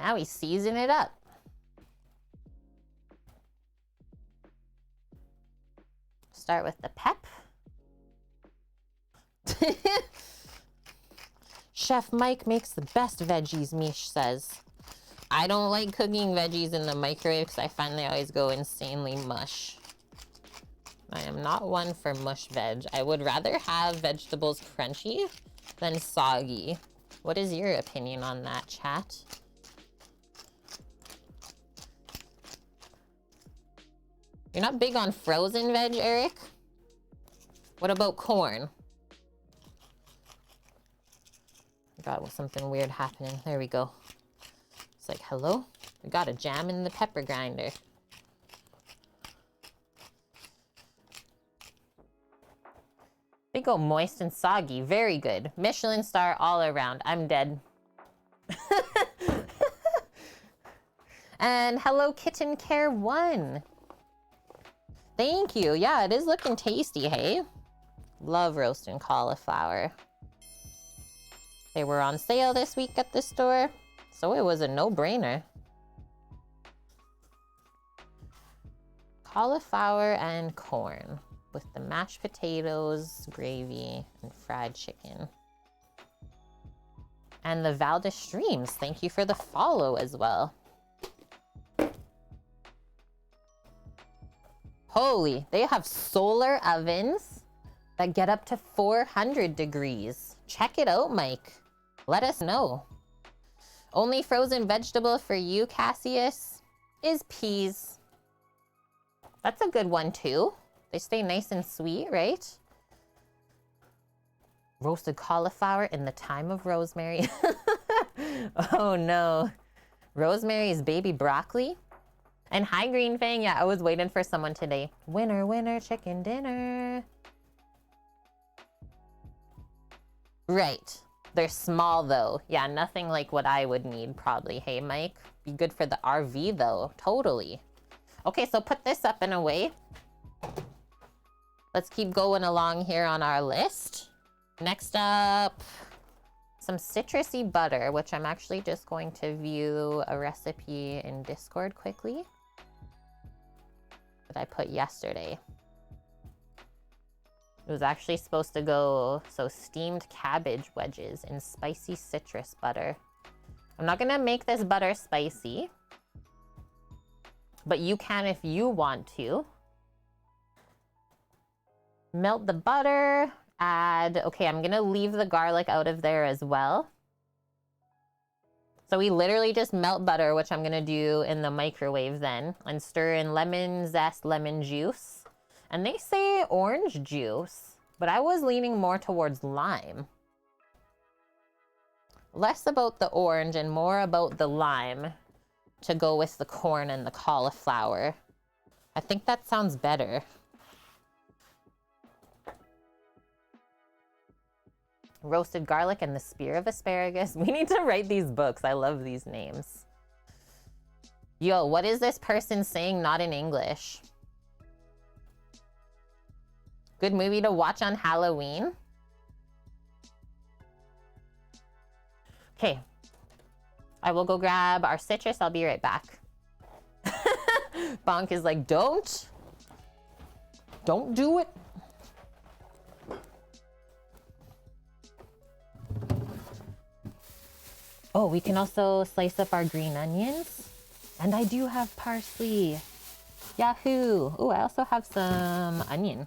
Now we season it up. Start with the pep. Chef Mike makes the best veggies, Mish says. I don't like cooking veggies in the microwave because I find they always go insanely mush. I am not one for mush veg. I would rather have vegetables crunchy than soggy. What is your opinion on that, chat? You're not big on frozen veg, Eric? What about corn? Got something weird happening. There we go. It's like, hello? We got a jam in the pepper grinder. They go moist and soggy. Very good. Michelin star all around. I'm dead. And hello, Kitten Care 1. Thank you. Yeah, it is looking tasty, hey? Love roasting cauliflower. They were on sale this week at the store, so it was a no-brainer. Cauliflower and corn with the mashed potatoes, gravy, and fried chicken. And the Valda Streams, thank you for the follow as well. Holy, they have solar ovens that get up to 400 degrees. Check it out, Mike. Let us know. Only frozen vegetable for you, Cassius, is peas. That's a good one too. They stay nice and sweet, right? Roasted cauliflower in the time of rosemary. Oh no. Rosemary's baby broccoli. And hi, Green Fang. Yeah, I was waiting for someone today. Winner, winner, chicken dinner. Right. They're small though. Yeah, nothing like what I would need probably. Hey, Mike. Be good for the RV though. Totally. Okay, so put this up and away. Let's keep going along here on our list. Next up, some citrusy butter, which I'm actually just going to view a recipe in Discord quickly that I put yesterday. It was actually supposed to go, so steamed cabbage wedges in spicy citrus butter. I'm not gonna make this butter spicy, but you can if you want to. Melt the butter, add, okay, I'm gonna leave the garlic out of there as well. So we literally just melt butter, which I'm gonna do in the microwave then, and stir in lemon zest, lemon juice. And they say orange juice, but I was leaning more towards lime. Less about the orange and more about the lime to go with the corn and the cauliflower. I think that sounds better. Roasted garlic and the spear of asparagus. We need to write these books. I love these names. Yo, what is this person saying not in English? Good movie to watch on Halloween. Okay. I will go grab our citrus. I'll be right back. Bonk is like, don't do it. Oh, we can also slice up our green onions. And I do have parsley. Yahoo! Oh, I also have some onion.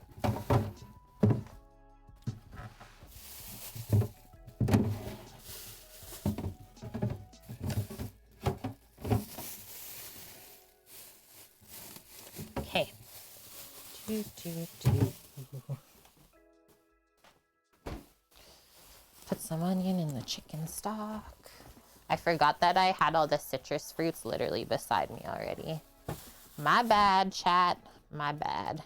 Okay. Put some onion in the chicken stock. I forgot that I had all the citrus fruits literally beside me already. My bad, chat. My bad.